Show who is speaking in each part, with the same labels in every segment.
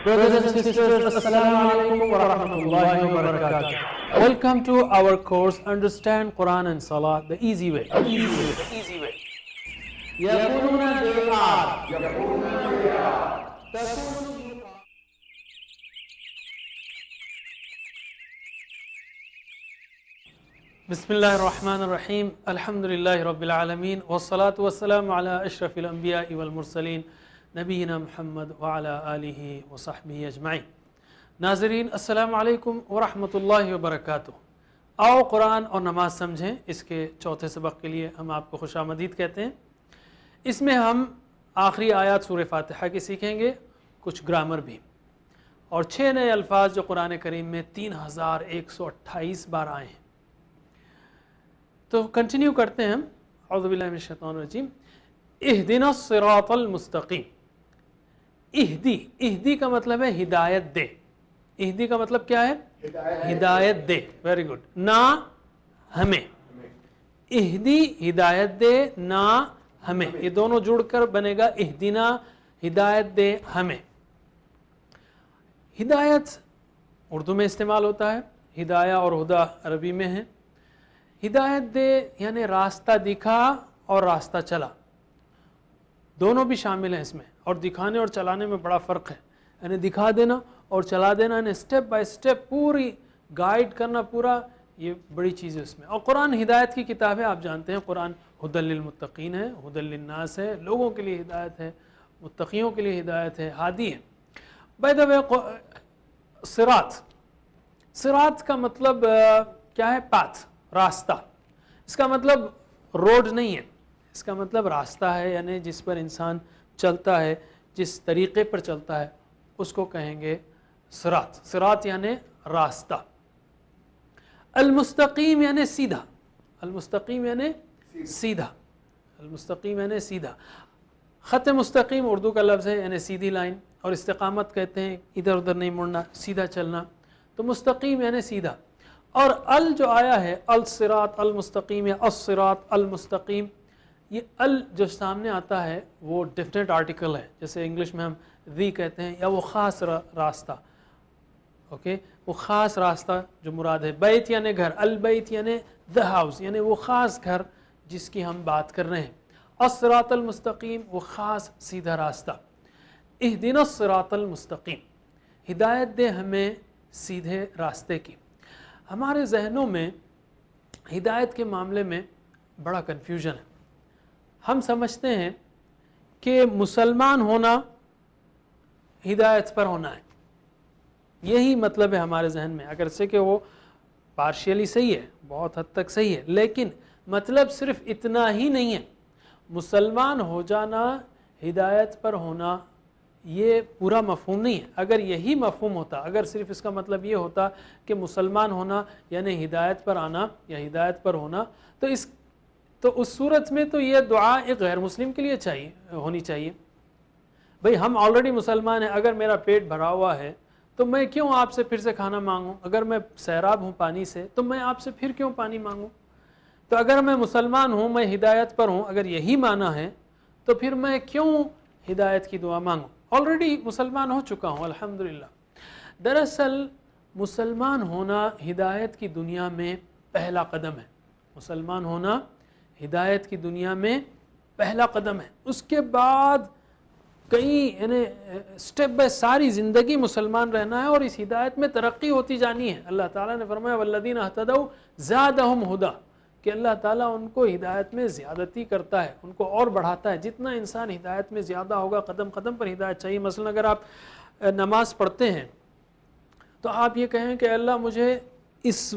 Speaker 1: Brothers and sisters, Assalamu alaikum wa rahmatullahi wa barakatuh. Welcome to our course Understand Quran and Salah the easy way. يقولون بالآر بسم الله الرحمن الرحيم الحمد لله رب العالمين والصلاة والسلام على أشرف الأنبياء والمرسلين نبینا محمد وعلى آلہ وصحبہ اجمعین۔ ناظرین السلام علیکم ورحمۃ اللہ وبرکاتہ۔ آؤ قرآن اور نماز سمجھیں، اس کے چوتھے سبق کے لیے ہم آپ کو خوش آمدید کہتے ہیں۔ اس میں ہم آخری آیات سورہ فاتحہ کی سیکھیں گے، کچھ گرامر بھی، اور 6 نئے الفاظ جو قرآن کریم میں 3128 بار آئے ہیں۔ تو کنٹینیو کرتے ہیں ہم۔ اعوذ باللہ من الشیطان الرجیم۔ اہدنا الصراط المستقیم۔ اہدی کا مطلب ہے ہدایت دے۔ اہدی کا مطلب کیا ہے؟ ہدایت دے۔ Very good. نہ ہمیں، اہدی ہدایت دے، نہ ہمیں، یہ دونوں جڑ کر بنے گا اہدنا، ہدایت دے ہمیں۔ ہدایت اردو میں استعمال ہوتا ہے، ہدایہ اور ہدا عربی میں ہے۔ ہدایت دے یعنی راستہ دکھا اور راستہ چلا، دونوں بھی شامل ہیں اس میں، اور دکھانے اور چلانے میں بڑا فرق ہے۔ یعنی دکھا دینا اور چلا دینا، یعنی سٹیپ بائی سٹیپ پوری گائیڈ کرنا، پورا، یہ بڑی چیز ہے اس میں۔ اور قرآن ہدایت کی کتاب ہے، آپ جانتے ہیں قرآن ھدی للمتقین ہے، ھدی للناس ہے، لوگوں کے لیے ہدایت ہے، متقیوں کے لیے ہدایت ہے، ہادی ہے۔ بائی دا وے، صراط کا مطلب کیا ہے؟ پاتھ، راستہ۔ اس کا مطلب روڈ نہیں ہے، اس کا مطلب راستہ ہے، یعنی جس پر انسان چلتا ہے، جس طریقے پر چلتا ہے، اس کو کہیں گے صراط۔ صراط یعنی راستہ۔ المستقیم یعنی سیدھا، المستقیم یعنی سیدھا، المستقیم یعنی سیدھا۔ خط مستقیم اردو کا لفظ ہے، یعنی سیدھی لائن، اور استقامت کہتے ہیں ادھر ادھر نہیں مڑنا، سیدھا چلنا۔ تو مستقیم یعنی سیدھا۔ اور ال جو آیا ہے، الصراط المستقیم یا الصراط المستقیم، یہ ال جو سامنے آتا ہے وہ ڈیفینٹ آرٹیکل ہے، جیسے انگلش میں ہم دی کہتے ہیں، یا وہ خاص راستہ، اوکے، وہ خاص راستہ جو مراد ہے۔ بیت یعنی گھر، البیت یعنی the house، یعنی وہ خاص گھر جس کی ہم بات کر رہے ہیں۔ الصراط المستقیم، وہ خاص سیدھا راستہ۔ اہدنا الصراط المستقیم، ہدایت دے ہمیں سیدھے راستے کی۔ ہمارے ذہنوں میں ہدایت کے معاملے میں بڑا کنفیوژن ہے۔ ہم سمجھتے ہیں کہ مسلمان ہونا ہدایت پر ہونا ہے، یہی مطلب ہے ہمارے ذہن میں، اگرچہ کہ وہ پارشیلی صحیح ہے، بہت حد تک صحیح ہے، لیکن مطلب صرف اتنا ہی نہیں ہے۔ مسلمان ہو جانا، ہدایت پر ہونا، یہ پورا مفہوم نہیں ہے۔ اگر یہی مفہوم ہوتا، اگر صرف اس کا مطلب یہ ہوتا کہ مسلمان ہونا یعنی ہدایت پر آنا یا ہدایت پر ہونا، تو اس صورت میں تو یہ دعا ایک غیر مسلم کے لیے ہونی چاہیے۔ بھئی ہم آلریڈی مسلمان ہیں، اگر میرا پیٹ بھرا ہوا ہے تو میں کیوں آپ سے پھر سے کھانا مانگوں؟ اگر میں سیراب ہوں پانی سے تو میں آپ سے پھر کیوں پانی مانگوں؟ تو اگر میں مسلمان ہوں، میں ہدایت پر ہوں، اگر یہی معنی ہے تو پھر میں کیوں ہدایت کی دعا مانگوں؟ آلریڈی مسلمان ہو چکا ہوں الحمدللہ۔ دراصل مسلمان ہونا ہدایت کی دنیا میں پہلا قدم ہے۔ مسلمان ہونا ہدایت کی دنیا میں پہلا قدم ہے۔ اس کے بعد یعنی سٹیپ بائی ساری زندگی مسلمان رہنا ہے، اور اس ہدایت میں ترقی ہوتی جانی ہے۔ اللہ تعالیٰ نے فرمایا والذین اہتدوا زادہم ھدی، کہ اللہ تعالیٰ ان کو ہدایت میں زیادتی کرتا ہے، ان کو اور بڑھاتا ہے۔ جتنا انسان ہدایت میں زیادہ ہوگا، قدم قدم پر ہدایت چاہیے۔ مثلا اگر آپ نماز پڑھتے ہیں تو آپ یہ کہیں کہ اللہ مجھے اس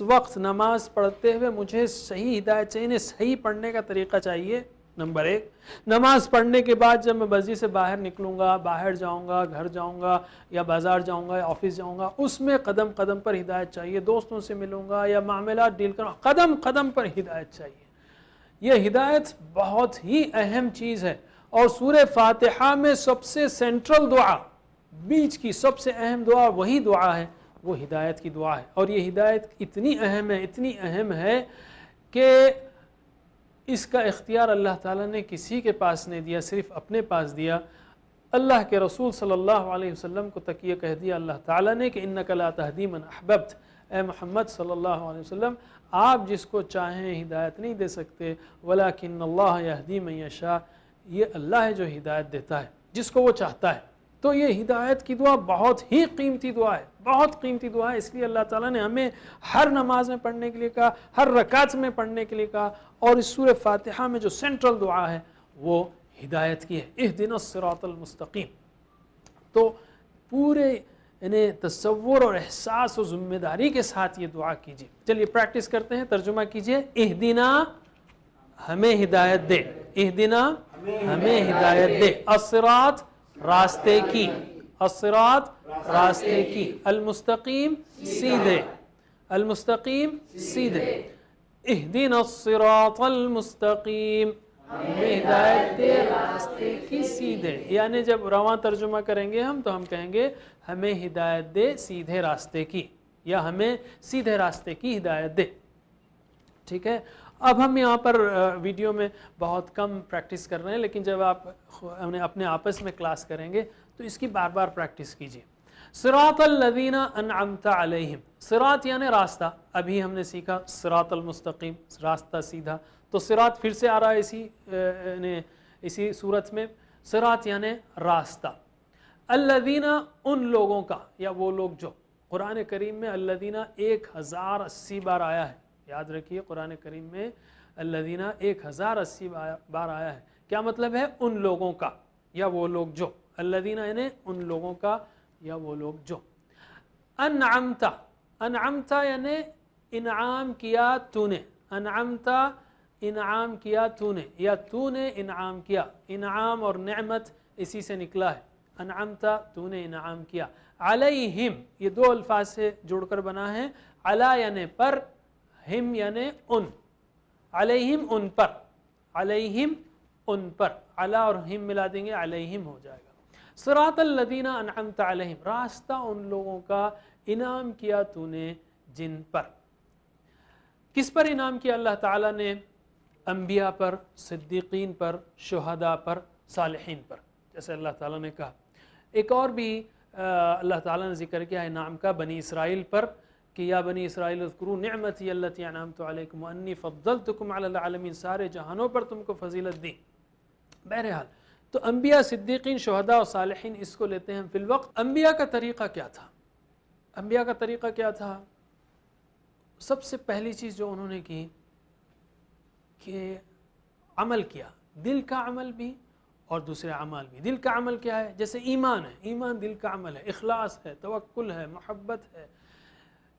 Speaker 1: وقت نماز پڑھتے ہوئے مجھے صحیح ہدایت چاہیے، صحیح پڑھنے کا طریقہ چاہیے۔ نمبر 1، نماز پڑھنے کے بعد جب میں مسجد سے باہر نکلوں گا، باہر جاؤں گا، گھر جاؤں گا یا بازار جاؤں گا یا آفس جاؤں گا، اس میں قدم قدم پر ہدایت چاہیے۔ دوستوں سے ملوں گا یا معاملات ڈیل کروں، قدم قدم پر ہدایت چاہیے۔ یہ ہدایت بہت ہی اہم چیز ہے، اور سورہ فاتحہ میں سب سے سینٹرل دعا، بیچ کی سب سے اہم دعا وہی دعا ہے، وہ ہدایت کی دعا ہے۔ اور یہ ہدایت اتنی اہم ہے کہ اس کا اختیار اللہ تعالیٰ نے کسی کے پاس نہیں دیا، صرف اپنے پاس دیا۔ اللہ کے رسول صلی اللہ علیہ وسلم کو تک یہ کہہ دیا اللہ تعالیٰ نے کہ انک لا تہدی من احببت، اے محمد صلی اللہ علیہ وسلم آپ جس کو چاہیں ہدایت نہیں دے سکتے، ولکن اللہ یہدی من یشاء، یہ اللہ ہے جو ہدایت دیتا ہے جس کو وہ چاہتا ہے۔ تو یہ ہدایت کی دعا بہت ہی قیمتی دعا ہے، بہت قیمتی دعا ہے، اس لیے اللہ تعالیٰ نے ہمیں ہر نماز میں پڑھنے کے لیے کہا، ہر رکعت میں پڑھنے کے لیے کہا، اور اس سورہ فاتحہ میں جو سینٹرل دعا ہے وہ ہدایت کی ہے، اہدنا الصراط المستقیم۔ تو پورے یعنی تصور اور احساس و ذمہ داری کے ساتھ یہ دعا کیجیے۔ چلیے پریکٹس کرتے ہیں، ترجمہ کیجیے، اہدنا ہمیں ہدایت دے، اہدنا ہمیں ہدایت دے، الصراط راستے کی، الصراط راستے کی، المستقیم سیدھے، المستقیم سیدھے، اہدنا الصراط المستقیم ہمیں ہدایت دے راستے کی سیدھے، یعنی جب رواں ترجمہ کریں گے ہم تو ہم کہیں گے ہمیں ہدایت دے سیدھے راستے کی، یا ہمیں سیدھے راستے کی ہدایت دے، ٹھیک ہے۔ اب ہم یہاں پر ویڈیو میں بہت کم پریکٹس کر رہے ہیں، لیکن جب آپ اپنے آپس میں کلاس کریں گے تو اس کی بار بار پریکٹس کیجیے۔ صراط الذین انعمت علیہم، صراط یعنی راستہ، ابھی ہم نے سیکھا صراط المستقیم راستہ سیدھا، تو صراط پھر سے آ رہا ہے اسی صورت میں، صراط یعنی راستہ، الذین ان لوگوں کا، یا وہ لوگ جو، قرآن کریم میں الذین 1080 بار آیا ہے، یاد رکھیے قرآن کریم میں الذین 1080 بار آیا ہے، کیا مطلب ہے؟ ان لوگوں کا یا وہ لوگ جو، الذین یعنی ان لوگوں کا یا وہ لوگ جو، انعمتا، انعمتا یعنی انعام کیا تو نے، انعمتا انعام کیا تو نے، یا تو نے انعام کیا، انعام اور نعمت اسی سے نکلا ہے، انعمتا تو نے انعام کیا، علیہم یہ دو الفاظ سے جڑ کر بنا ہے، علی یعنی پر، ہم یعنی ان، علیہم ان پر، علیہم ان پر، علی اور ہم ملا دیں گے علیہم ہو جائے گا۔ صراط الذین انعمت علیہم، راستہ ان لوگوں کا انعام کیا تو نے جن پر، کس پر انعام کیا اللہ تعالیٰ نے؟ انبیاء پر، صدیقین پر، شہداء پر، صالحین پر، جیسے اللہ تعالیٰ نے کہا۔ ایک اور بھی اللہ تعالیٰ نے ذکر کیا انعام کا بنی اسرائیل پر، کہ یا بنی اسرائیل اذکروا نعمتی التی انعمت علیکم وانی فضلتکم علی العالمین، سارے جہانوں پر تم کو فضیلت دی۔ بہرحال تو انبیاء، صدیقین، شہداء اور صالحین اس کو لیتے ہیں فی الوقت۔ انبیاء کا طریقہ کیا تھا؟ انبیاء کا طریقہ کیا تھا؟ سب سے پہلی چیز جو انہوں نے کی کہ عمل کیا، دل کا عمل بھی اور دوسرے عمل بھی۔ دل کا عمل کیا ہے؟ جیسے ایمان ہے، ایمان دل کا عمل ہے، اخلاص ہے، توکل ہے، محبت ہے،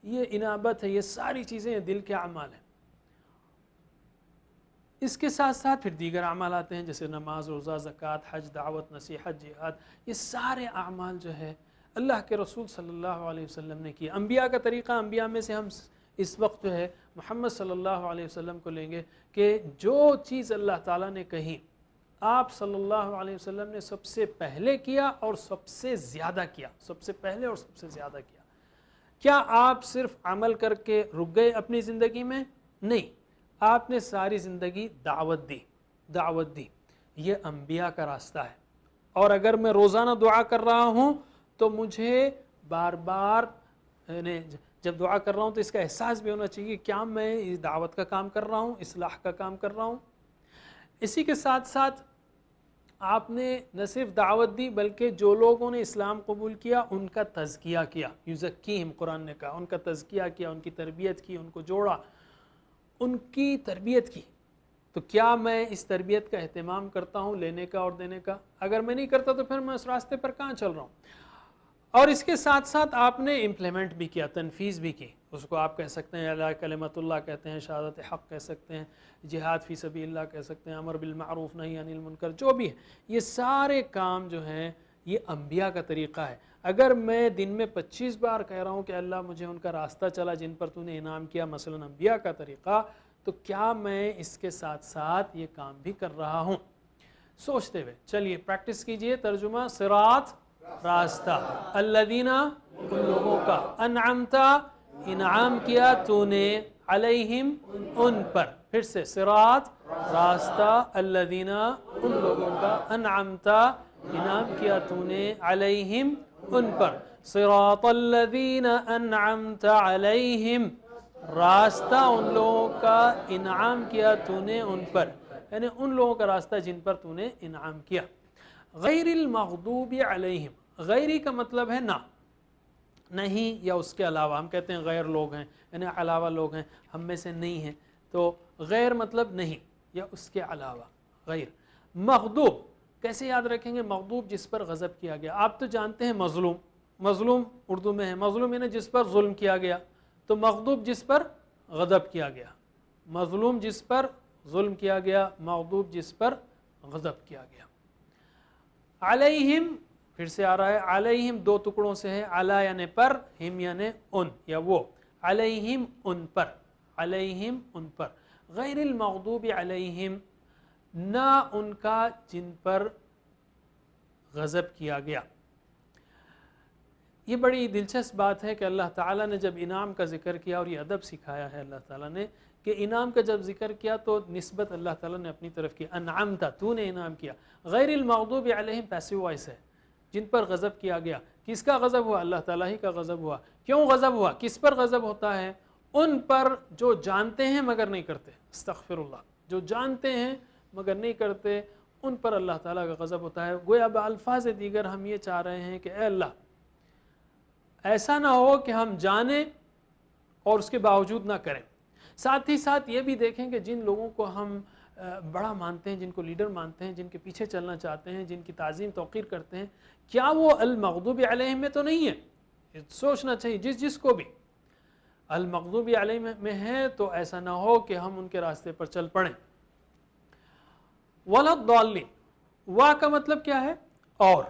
Speaker 1: یہ انابت ہے، یہ ساری چیزیں دل کے اعمال ہیں۔ اس کے ساتھ ساتھ پھر دیگر اعمال آتے ہیں جیسے نماز، روزہ، زکوٰۃ، حج، دعوت، نصیحت، جہاد، یہ سارے اعمال جو ہے اللہ کے رسول صلی اللہ علیہ وسلم نے کیا۔ انبیاء کا طریقہ، انبیاء میں سے ہم اس وقت جو ہے محمد صلی اللہ علیہ وسلم کو لیں گے کہ جو چیز اللہ تعالیٰ نے کہی آپ صلی اللہ علیہ وسلم نے سب سے پہلے کیا اور سب سے زیادہ کیا، سب سے پہلے اور سب سے زیادہ کیا۔ کیا آپ صرف عمل کر کے رک گئے اپنی زندگی میں؟ نہیں، آپ نے ساری زندگی دعوت دی، دعوت دی، یہ انبیاء کا راستہ ہے۔ اور اگر میں روزانہ دعا کر رہا ہوں تو مجھے بار بار جب دعا کر رہا ہوں تو اس کا احساس بھی ہونا چاہیے کہ کیا میں اس دعوت کا کام کر رہا ہوں، اصلاح کا کام کر رہا ہوں۔ اسی کے ساتھ ساتھ آپ نے نہ صرف دعوت دی بلکہ جو لوگوں نے اسلام قبول کیا ان کا تزکیہ کیا، یزکیہم قرآن نے کہا، ان کا تزکیہ کیا، ان کی تربیت کی، ان کو جوڑا، ان کی تربیت کی۔ تو کیا میں اس تربیت کا اہتمام کرتا ہوں، لینے کا اور دینے کا؟ اگر میں نہیں کرتا تو پھر میں اس راستے پر کہاں چل رہا ہوں؟ اور اس کے ساتھ ساتھ آپ نے امپلیمنٹ بھی کیا، تنفیذ بھی کی، اس کو آپ کہہ سکتے ہیں اعلاء کلمت اللہ کہتے ہیں، شہادت حق کہہ سکتے ہیں، جہاد فی سبیل اللہ کہہ سکتے ہیں، امر بالمعروف نہی عن المنکر، جو بھی ہے یہ سارے کام جو ہیں یہ انبیاء کا طریقہ ہے۔ اگر میں دن میں 25 بار کہہ رہا ہوں کہ اللہ مجھے ان کا راستہ چلا جن پر تو نے انعام کیا، مثلا انبیاء کا طریقہ، تو کیا میں اس کے ساتھ ساتھ یہ کام بھی کر رہا ہوں؟ سوچتے ہوئے چلیے پریکٹس کیجئے۔ ترجمہ، صراط راستہ، الذین ان لوگوں کا، انعمتا انعام کیا تو نے، علیہم ان پر، پھر سے صراط راستہ، الذین ان لوگوں کا، انعمتا انعام کیا تو نے علیہم ان پر صراط الذین انعمت علیہم راستہ ان لوگوں کا انعام کیا تو نے ان پر، یعنی ان لوگوں کا راستہ جن پر تو نے انعام کیا. غیر المغضوب علیہم، غیری کا مطلب ہے نہ، نہیں یا اس کے علاوہ. ہم کہتے ہیں غیر لوگ ہیں یعنی علاوہ لوگ ہیں، ہم میں سے نہیں ہیں، تو غیر مطلب نہیں یا اس کے علاوہ. غیر مغضوب کیسے یاد رکھیں گے؟ مغضوب جس پر غضب کیا گیا. آپ تو جانتے ہیں مظلوم، مظلوم اردو میں ہے، مظلوم یعنی جس پر ظلم کیا گیا، تو مغضوب جس پر غضب کیا گیا. مظلوم جس پر ظلم کیا گیا، مغضوب جس پر غضب کیا گیا. علیہم پھر سے آ رہا ہے، علیہم دو ٹکڑوں سے ہے، علی یعنی پر، ہم یعنی ان یا وہ. علیہم ان پر، علیہم ان پر. غیر المغضوب علیہم نہ ان کا جن پر غضب کیا گیا. یہ بڑی دلچسپ بات ہے کہ اللہ تعالیٰ نے جب انعام کا ذکر کیا، اور یہ ادب سکھایا ہے اللہ تعالیٰ نے کہ انعام کا جب ذکر کیا تو نسبت اللہ تعالیٰ نے اپنی طرف کی، انعمتا تو نے انعام کیا. غیر المغضوب علیہم پیسو وائس ہے، جن پر غضب کیا گیا. کس کا غضب ہوا؟ اللہ تعالیٰ ہی کا غضب ہوا. کیوں غضب ہوا؟ کس پر غضب ہوتا ہے؟ ان پر جو جانتے ہیں مگر نہیں کرتے. استغفر اللہ، جو جانتے ہیں مگر نہیں کرتے، ان پر اللہ تعالیٰ کا غضب ہوتا ہے. گویا بالفاظ دیگر ہم یہ چاہ رہے ہیں کہ اے اللہ ایسا نہ ہو کہ ہم جانیں اور اس کے باوجود نہ کریں. ساتھ ہی ساتھ یہ بھی دیکھیں کہ جن لوگوں کو ہم بڑا مانتے ہیں، جن کو لیڈر مانتے ہیں، جن کے پیچھے چلنا چاہتے ہیں، جن کی تعظیم توقیر کرتے ہیں، کیا وہ المغضوب علیہم میں تو نہیں ہے؟ سوچنا چاہیے جس کو بھی المغضوب علیہم میں ہے تو ایسا نہ ہو کہ ہم ان کے راستے پر چل پڑیں. وَلَا الضَّالِّينَ، وا کا مطلب کیا ہے؟ اور.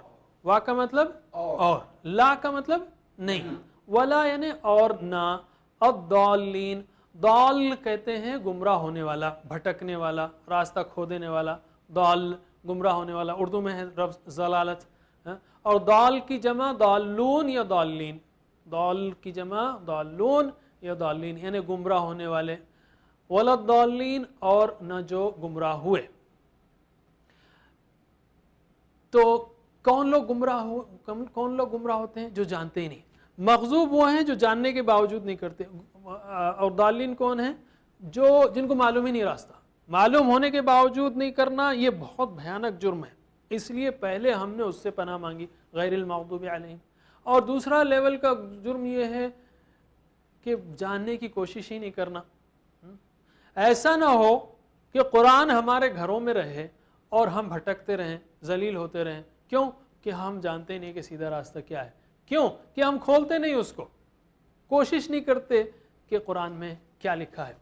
Speaker 1: وا کا مطلب اور، لا کا مطلب نہیں. ولا یعنی اور نہ. الضالین، ضال کہتے ہیں گمراہ ہونے والا، بھٹکنے والا، راستہ کھو دینے والا. ضال گمراہ ہونے والا، اردو میں ہے ضلالت. اور ضال کی جمع ضالون یا ضالین. ضال کی جمع ضالون یا ضالین یعنی گمراہ ہونے والے. ولا الضالین اور نہ جو گمراہ ہوئے. تو کون لوگ گمراہ ہوتے ہیں؟ جو جانتے ہی نہیں. مغضوب وہ ہیں جو جاننے کے باوجود نہیں کرتے، اور ضالین کون ہیں؟ جن کو معلوم ہی نہیں راستہ. معلوم ہونے کے باوجود نہیں کرنا یہ بہت بھیانک جرم ہے، اس لیے پہلے ہم نے اس سے پناہ مانگی غیر المغضوب علیہم. اور دوسرا لیول کا جرم یہ ہے کہ جاننے کی کوشش ہی نہیں کرنا. ایسا نہ ہو کہ قرآن ہمارے گھروں میں رہے اور ہم بھٹکتے رہیں، ذلیل ہوتے رہیں. کیوں؟ کہ ہم جانتے نہیں کہ سیدھا راستہ کیا ہے. کیوں؟ کہ ہم کھولتے نہیں اس کو، کوشش نہیں کرتے کہ قرآن میں کیا لکھا ہے.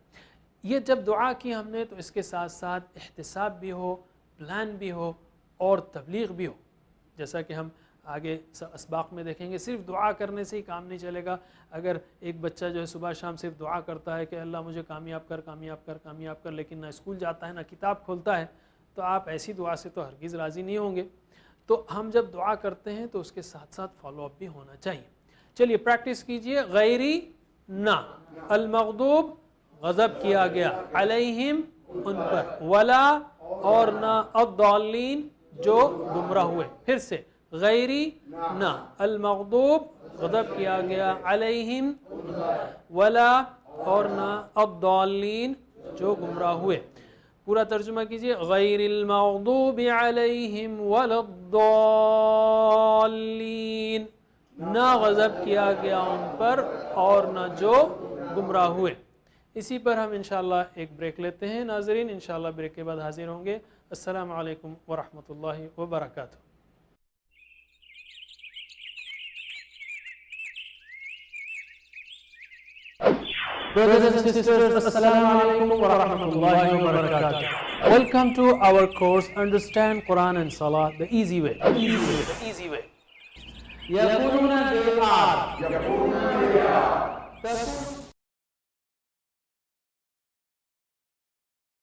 Speaker 1: یہ جب دعا کی ہم نے تو اس کے ساتھ ساتھ احتساب بھی ہو، پلان بھی ہو اور تبلیغ بھی ہو. جیسا کہ ہم آگے اسباق میں دیکھیں گے، صرف دعا کرنے سے ہی کام نہیں چلے گا. اگر ایک بچہ جو ہے صبح شام صرف دعا کرتا ہے کہ اللہ مجھے کامیاب کر کامیاب کر کامیاب کر، لیکن نہ اسکول جاتا ہے نہ کتاب کھولتا ہے، تو آپ ایسی دعا سے تو ہرگز راضی نہیں ہوں گے. تو ہم جب دعا کرتے ہیں تو اس کے ساتھ ساتھ فالو اپ بھی ہونا چاہیے. چلیے پریکٹس کیجئے. غیری نہ، المغضوب غضب کیا گیا، علیہم ان پر، ولا اور نہ، الضالین جو گمراہ ہوئے. پھر سے غیری نہ، المغضوب غضب کیا گیا، علیہم ولا اور نہ، الضالین جو گمراہ ہوئے. پورا ترجمہ کیجئے. غیر المغضوب علیہم ولا الضالین، نہ غضب کیا گیا ان پر اور نہ جو گمراہ ہوئے. اسی پر ہم انشاءاللہ ایک بریک لیتے ہیں. ناظرین انشاءاللہ بریک کے بعد حاضر ہوں گے. السلام علیکم ورحمۃ اللہ وبرکاتہ. Brothers and sisters, Assalamu alaikum wa rahmatullahi wa barakatuh. Welcome to our course Understand Quran and Salah the easy way. The easy way. يقولون they are.